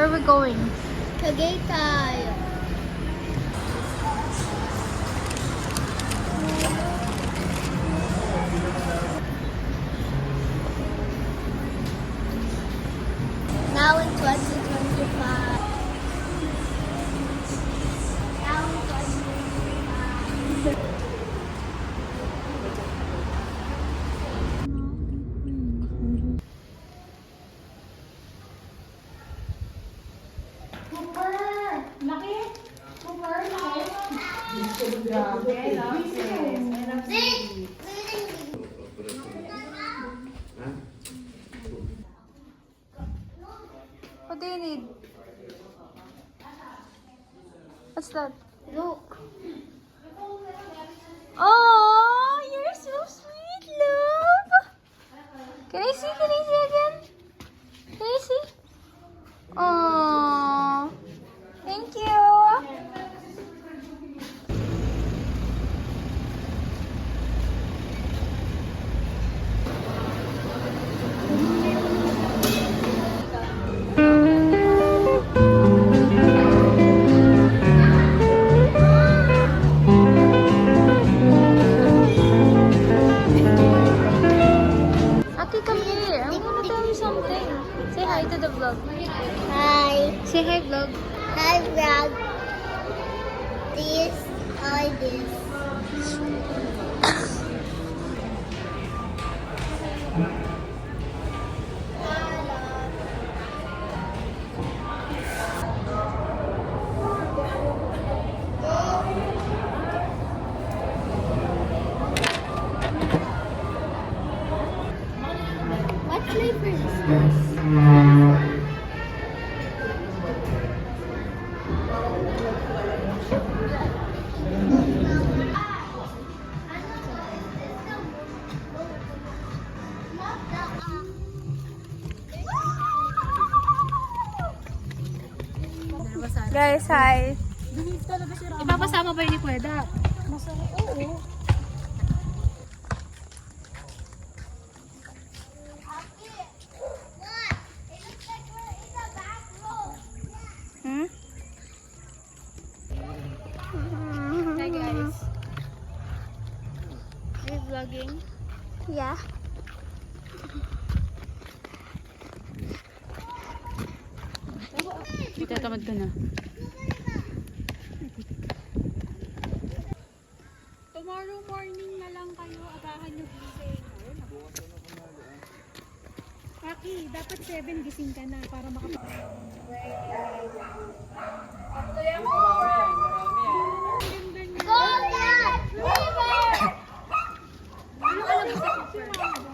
Where are we going? Tagaytay. Now in 2025. Now in 2025. What do you need? What's that? Look. Oh, you're so sweet, love. Can I see? Can I see again? Can I see? Oh, thank you. Aki, come here. I want to tell you something. Say hi to the vlog. Hi. Say hi, vlog. Hi, vlog. This or this. What flavor is this? Guys, hi. Ipapasama ba yun ni Kweda? Hmm? Hi guys. Are you vlogging? Yeah. Itatamad ka na. Tomorrow morning na lang kayo. Agahan nyo gising. Aki, dapat 7 gising ka na para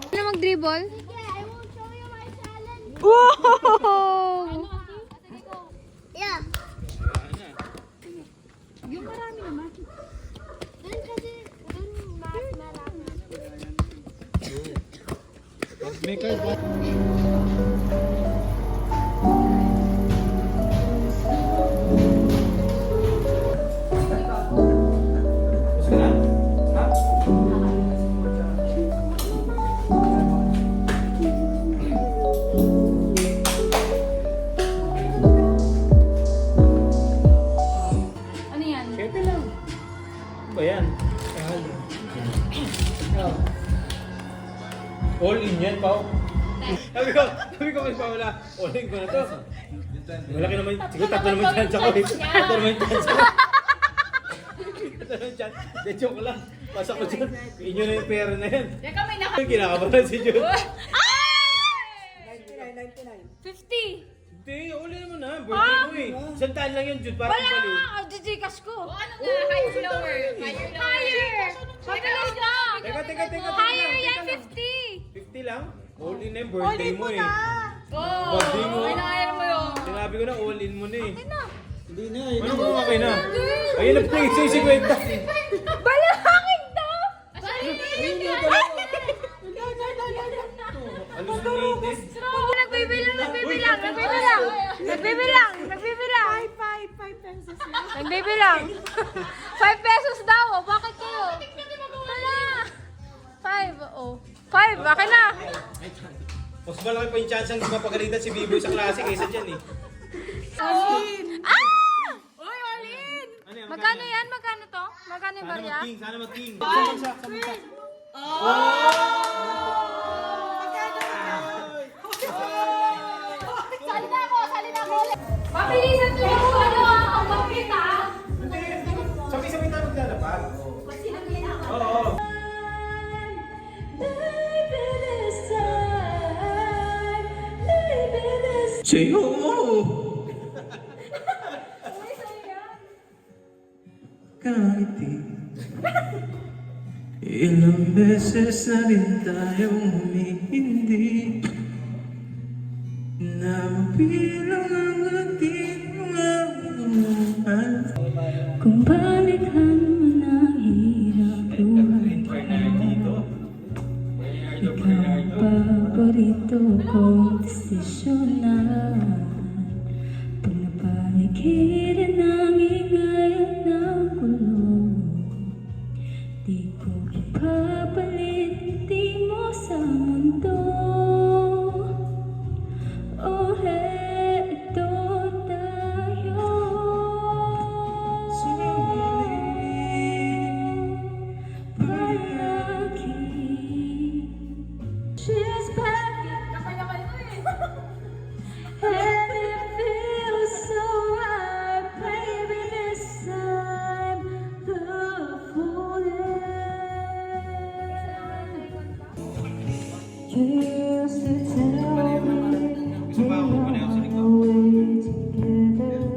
Ano mag-dribble? I will show you my challenge. Wow! Yeah. Yung marami naman. Dun kasi, dun mas marami. Ano yan? Siyempre lang. Ano ba yan? All in yan, Pao. Sabi ko, mas wala. All in ko na to. Malaki naman, siguro tatlo naman chance ako eh. Tatlo naman chance ako. Tatlo naman chance. De, joke lang. Pasok ko dyan. Inyo na yung pera na yan. Teka, may naka... Kinakabahan si Jun. 50! Hindi, all in naman ha. Birthday ko eh. Isang taan lang yun, Jun. Parang baliw. Jijikas ko! Ano nga? Higher, lower? Higher! Teka. Higher yan, 50! 50 lang? All in na yung birthday mo eh. Oh! Birthday mo. Higher mo yun! Sinabi ko na all in mo na eh. Hindi na, yun. Ano mo okay na? Ayun na po yung 50. Balakid daw! Hallucinated. Nagbibilang! 5 pesos yun. Nagbibilang! 5 pesos daw! Oh. Bakit kayo? Wala! 5, oh. 5, akin na! Mas malaki pa yung chance ang mapagalitan si Biboy sa klase kaysa dyan eh. Uy, Olin! Ano yan? Magkano yan? Magkano to? Magkano yung barya? Sana mag-king. Samagsak. Sali na ako ulit. Mabilisan nyo yung ano ang magkita. Sabay-sabay tayo maglalapag. Oo. Sa'yo! Kahit ilang beses na rin tayong humihindi na mabilang ang ating mga umuhan. Kung balikan man ang hirap buhay ko, ikaw ang paborito kong desisyonan. Pag napaligiran ng ingay at ng gulo, di ko ipapalit di mo sa mundo. Oh, heto tayo. She's back and it feels so right, baby. This time the you used to tell me we are always together.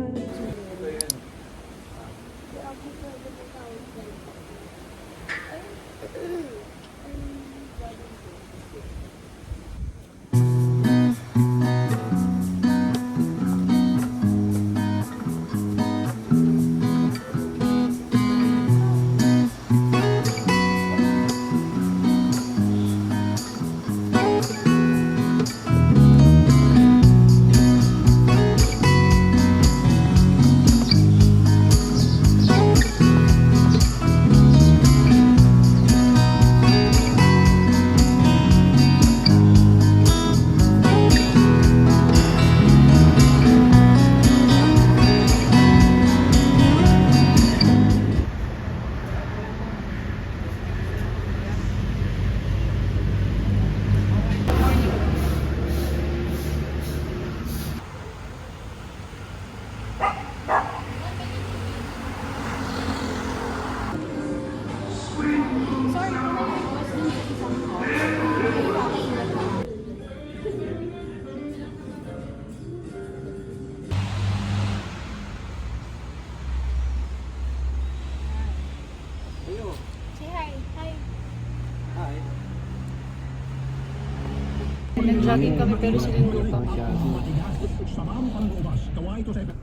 Nag-jogging kami pero sinundo pa.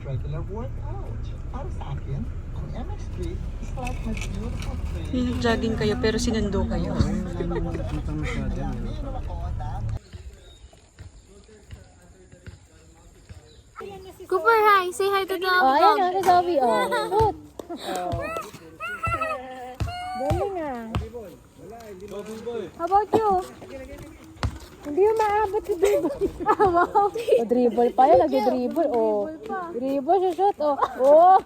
regular workout. Para sa akin, ang MX Street is like my beautiful face. Nag-jogging kayo pero sinundo kayo. Cooper, hi. Say hi to the vlog. Ayan na, kasabi. Put. Galing ah. How about you? Hindi mo maabot si dribble. Wow. O, dribble pa yan. Nag-dribble. O, dribble, shoot. O. Oh.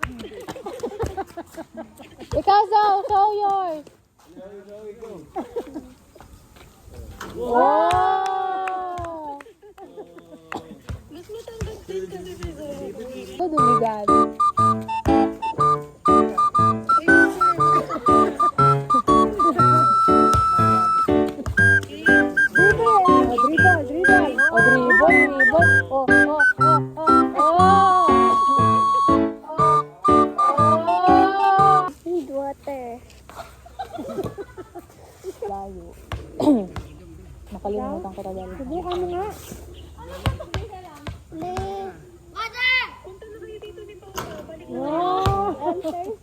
Ikaw, show yours. Wow. Ito, dumigan. Need water. Layo. Nakalimutan ko talaga. Subukan mo nga. Wow! I'm thirsty.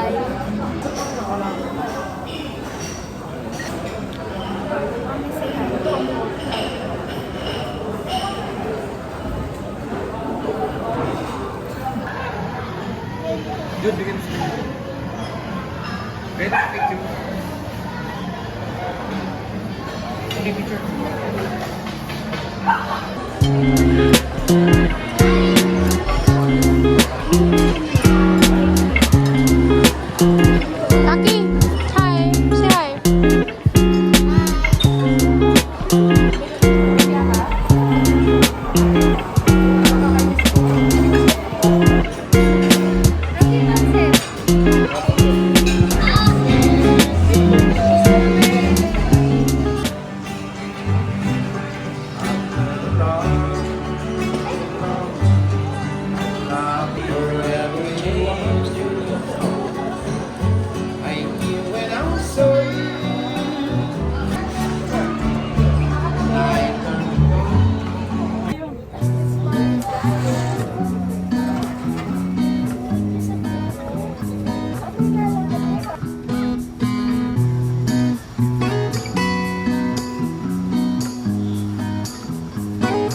hi. Mommy, say hi. Dude, begin. Ready to picture. Okay, picture. Aki, hi. Say hi.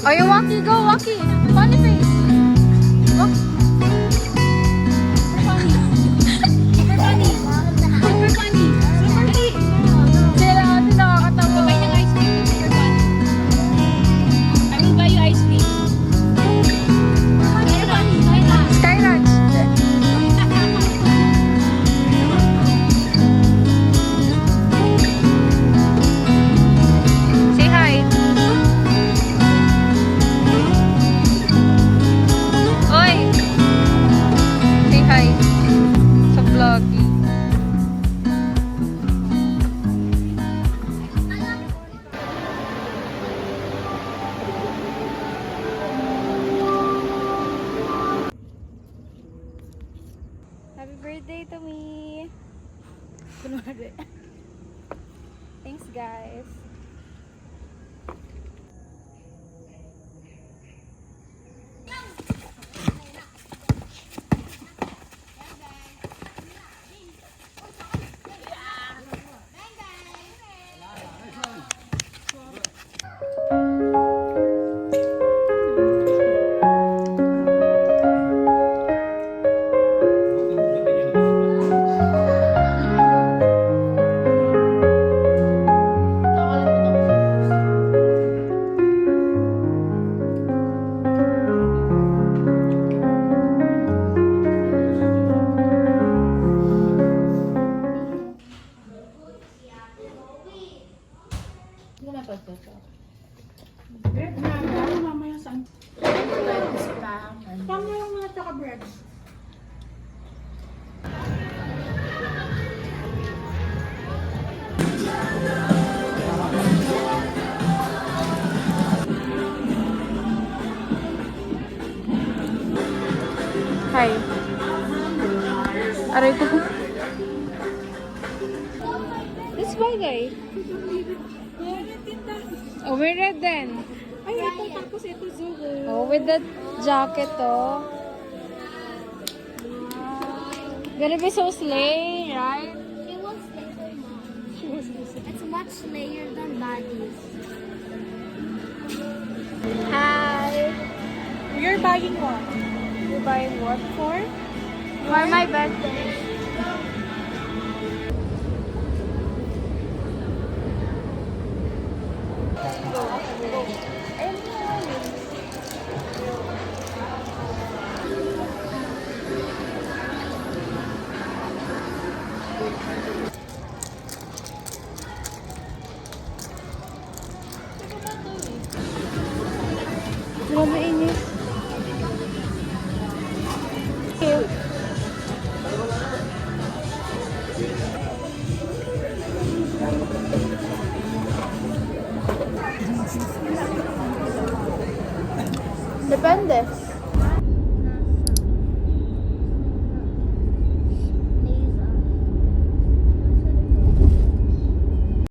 Oh, you Waki, go Waki. Funny face. Walk. Super funny. Super funny. Super funny. Sila ate nakakatawa. Sabay ng ice cream. Super funny. I will buy you ice cream. Super funny. Sky Ranch. Say hi. Oy. Say hi. Sa vloggy. Happy birthday to me. Kunwari. Thanks, guys. Hi. Aray ko. This bagay. Oh, we're red then. Ay, ito tapos ito Zugo. Oh, with the jacket, oh. Gonna be so slay, right? It was It's much layered than bodies. Hi. You're buying what? You're buying what? For my birthday. Grabe init. Cute. Depende.